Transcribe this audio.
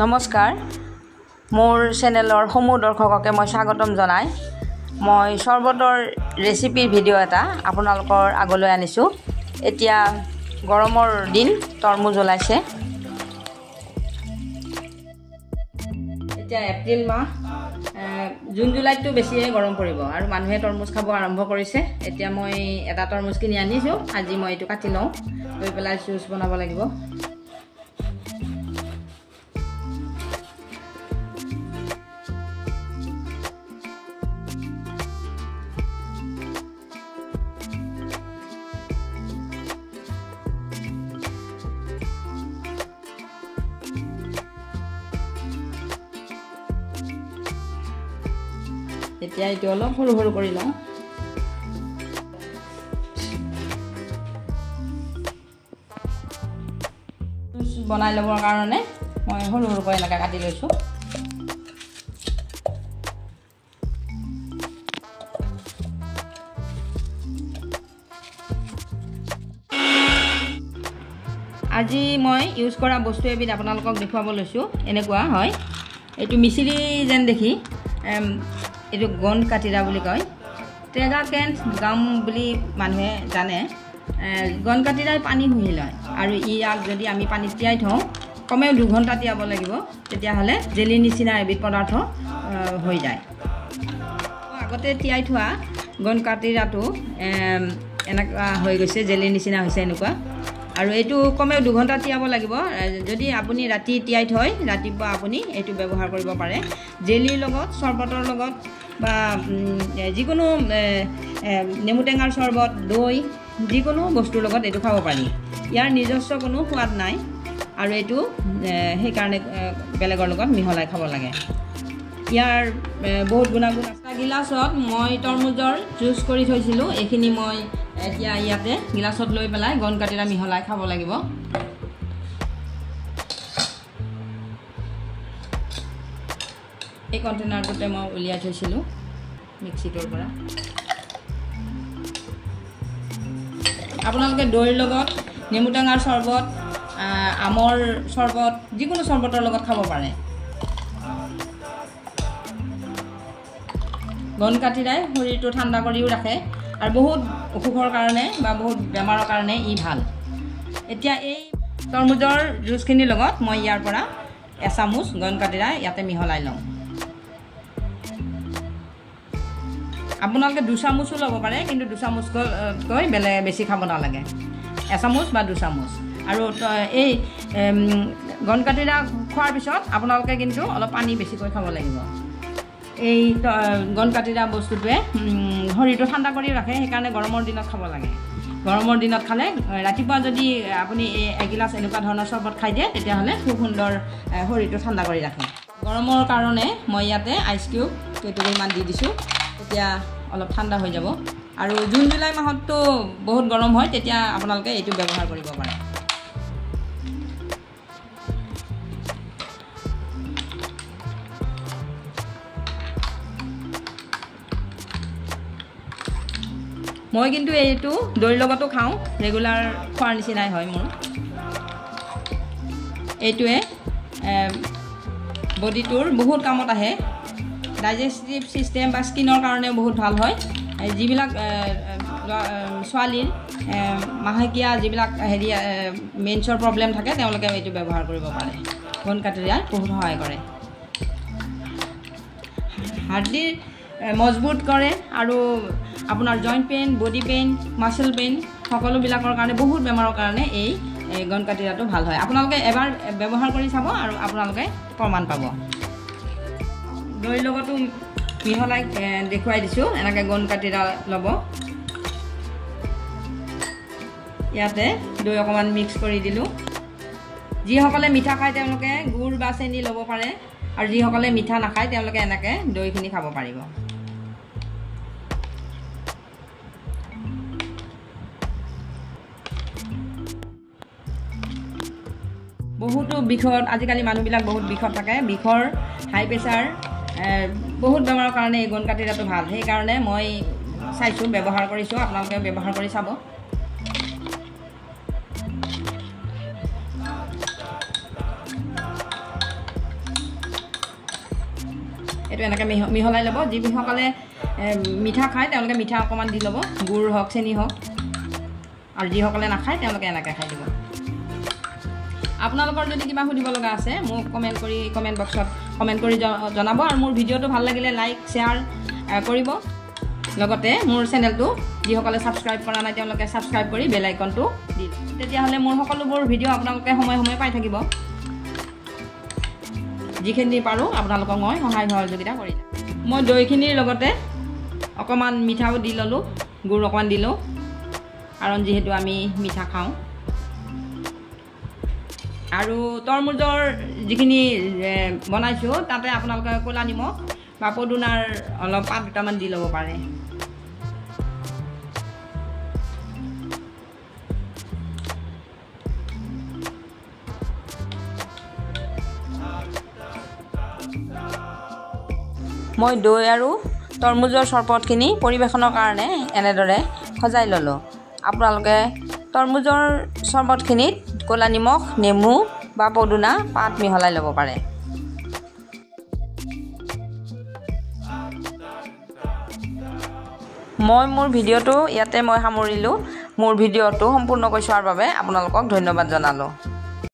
নমস্কাৰ মোৰ চেনেলৰ সমূহ দৰ্শককে মই স্বাগতম জনাই মই সৰ্বতৰ ৰেচিপিৰ ভিডিঅ' এটা আপোনালোকৰ আগলৈ আনিছো এতিয়া গৰমৰ দিন তৰমুজ ওলাইছে এতিয়া এপ্ৰিল মাহ জুন জুলাইতো বেছিয়ে গৰম পৰিব আৰু মানুহে তৰমুজ খাব আৰম্ভ কৰিছে এতিয়া মই এটা তৰমুজ কিনি আনিছো আজি মই এটো কাটি লওঁ লৈ পেলাই জুচ বনাব লাগিব এতিয়া এটো অলপ সৰু সৰু কৰি লওঁ বনাই লবৰ কাৰণে মই সৰু সৰু কৰি এনেকৈ কাটি লৈছো আজি মই ইউজ কৰা বস্তু এবিধ আপোনালোকক দেখুৱাব লৈছো এনেকুৱা হয় এটো মিছিলি যেন দেখি এটো গন কাটিৰা বুলি কয় ট্ৰেগা কেন গাম বুলি মানুহে জানে গন কাটিৰাই পানী হুহি লয় আৰু ইয়াক যদি আমি পানীত তিয়াই থওঁ কমেও 2 ঘণ্টা তিয়াব লাগিব তেতিয়া হলে জেলি নিচিনা এবিধ পদাৰ্থ হৈ যায় আগতে তিয়াই থোৱা গন কাটিৰাটো এনেকা হৈ গৈছে জেলি নিচিনা হৈছে এনেকুৱা আৰু এটো কমেও 2 ঘণ্টা তিয়াব লাগিব যদি আপুনি ৰাতি তিয়াই থয় ৰাতিপুৱা আপুনি এটো ব্যৱহাৰ কৰিব পাৰে জেলিৰ লগত চৰবতৰ লগত বা যিকোনো নেমু টেঙাৰ চৰবত দৈ যিকোনো বস্তুৰ লগত এটো খাব পাৰি ইয়াৰ নিজস্ব কোনো সোৱাদ নাই আৰু এটো সেই কাৰণে বেলেগৰ লগত মিহলাই খাব লাগে ইয়াৰ বহুত গুণাগুণ আছে গিলাসত মই তৰমুজৰ জুচ কৰি থৈছিলো এখিনি মই এতিয়া ইয়াতে গিলাসত লৈ পেলাই গন কাটিৰা মিহলাই খাব লাগিব এই কন্টেনাৰটোতে মই উলিয়াই থৈছিলো মিক্সিটোৰ পৰা আপোনালোকে দৈৰ লগত নেমু টেঙাৰ চৰবত আমৰ চৰবত যিকোনো চৰবতৰ লগত খাব পাৰে গন কাটিৰাই শৰীৰটো ঠাণ্ডা কৰিও ৰাখে আৰু বহুত অসুখৰ কাৰণে বা বহুত বেমাৰৰ কাৰণে ই ভাল এতিয়া এই তৰমুজৰ জুচখিনিৰ লগত মই ইয়াৰ পৰা এচামুচ গন কাটিৰা ইয়াতে মিহলাই লওঁ আপোনালোকে 2 চামুচো ল'ব পাৰে কিন্তু 2 চামুচকৈ বেছি খাব নালাগে এচামুচ বা 2 চামুচ আৰু এই গন কাটিৰা খোৱাৰ পিছত আপোনালোকে কিন্তু অলপ পানী বেছিকৈ খাব লাগিব এই গন কাটিৰা বস্তুটোৱে শৰীৰটো ঠাণ্ডা কৰি ৰাখে সেইকাৰণে গৰমৰ দিনত খাব লাগে গৰমৰ দিনত খালে ৰাতিপুৱা যদি আপুনি এক গিলাস এনেকুৱা ধৰণৰ চৰবত খাই দিয়ে তেতিয়াহ'লে খুব সুন্দৰ শৰীৰটো ঠাণ্ডা কৰি ৰাখে গৰমৰ কাৰণে মই ইয়াতে আইচ কিউব কেইটুকুৰমান দি দিছোঁ এতিয়া অলপ ঠাণ্ডা হৈ যাব আৰু জুন জুলাই মাহততো বহুত গৰম হয় তেতিয়া আপোনালোকে এইটো ব্যৱহাৰ কৰিব পাৰে মই কিন্তু এইটো দৈৰ লগতো খাওঁ ৰেগুলাৰ খোৱাৰ নিচিনাই হয় মোৰ এইটোৱে বডিটোৰ বহুত কামত আহে ডাইজেষ্টিভ সিস্টেম বা স্কিনৰ কাৰণে বহুত ভাল হয় যিবিলাক ছোৱালীৰ মাহেকীয়া যিবিলাক হেৰি মেন্সৰ প্ৰব্লেম থাকে তেওঁলোকে এইটো ব্যৱহাৰ কৰিব পাৰে গন কাটিৰাই বহুত সহায় কৰে হাৰ্ডিৰ মজবুত কৰে আৰু আপোনাৰ joint pain body pain muscle pain সকলোবিলাকৰ কাৰণে বহুত বেমাৰৰ কাৰণে এই গন কাটিৰাটো ভাল হয় আপোনালোকে এবাৰ ব্যৱহাৰ কৰি চাব আৰু আপোনালোকে প্ৰমাণ পাব দৈৰ লগতো মিহলাই দেখুৱাই দিছোঁ এনেকৈ গন কাটিৰা ল'ব ইয়াতে দৈ অকণমান মিক্স কৰি দিলোঁ যিসকলে মিঠা খায় তেওঁলোকে গুড় বা চেনি ল'ব পাৰে আৰু যিসকলে মিঠা নাখায় তেওঁলোকে এনেকৈ দৈখিনি খাব পাৰিব বহুতো বিষত আজিকালি মানুহবিলাক বহুত বিষত থাকে বিষৰ হাই প্ৰেছাৰ বহুত বেমাৰৰ কাৰণে এই গন কাটিৰাটো ভাল সেইকাৰণে মই চাইছোঁ ব্যৱহাৰ কৰিছোঁ আপোনালোকে ব্যৱহাৰ কৰি চাব এইটো এনেকৈ মিহলাই ল'ব। যিসকলে মিঠা খায় তেওঁলোকে মিঠা অকণমান দি ল'ব, গুড় হওক চেনি হওক, আৰু যিসকলে নাখায় তেওঁলোকে এনেকৈ খাই দিব। আপোনালোকৰ যদি কিবা সুধিব লগা আছে মোক কমেণ্ট বক্সত কমেণ্ট কৰি জনাব। আৰু মোৰ ভিডিঅ'টো ভাল লাগিলে লাইক শ্বেয়াৰ কৰিব। লগতে মোৰ চেনেলটো যিসকলে ছাবস্ক্ৰাইব কৰা নাই তেওঁলোকে ছাবস্ক্ৰাইব কৰি বেল আইকনটো দি দিব। তেতিয়াহ'লে মোৰ সকলোবোৰ ভিডিঅ' আপোনালোকে সময়ে সময়ে পাই থাকিব। যিখিনি পাৰোঁ আপোনালোকক মই সহায় সহযোগিতা কৰিম। মই দৈখিনিৰ লগতে অকণমান মিঠাও দি ল'লোঁ, গুড় অকণমান দিলোঁ, কাৰণ যিহেতু আমি মিঠা খাওঁ। আৰু তৰমুজৰ যিখিনি বনাইছোঁ তাতে আপোনালোকে ক'লা নিমখ বা পদুনাৰ অলপ পাত দুটামান দি ল'ব পাৰে। মই দৈ আৰু তৰমুজৰ চৰবতখিনি পৰিৱেশনৰ কাৰণে এনেদৰে সজাই ল'লোঁ। আপোনালোকে তৰমুজৰ চৰবতখিনিত ক'লা নিমখ, নেমু বা পদুনা পাত মিহলাই ল'ব পাৰে। মই মোৰ ভিডিঅ'টো ইয়াতে সামৰিলোঁ। মোৰ ভিডিঅ'টো সম্পূৰ্ণকৈ চোৱাৰ বাবে আপোনালোকক ধন্যবাদ জনালোঁ।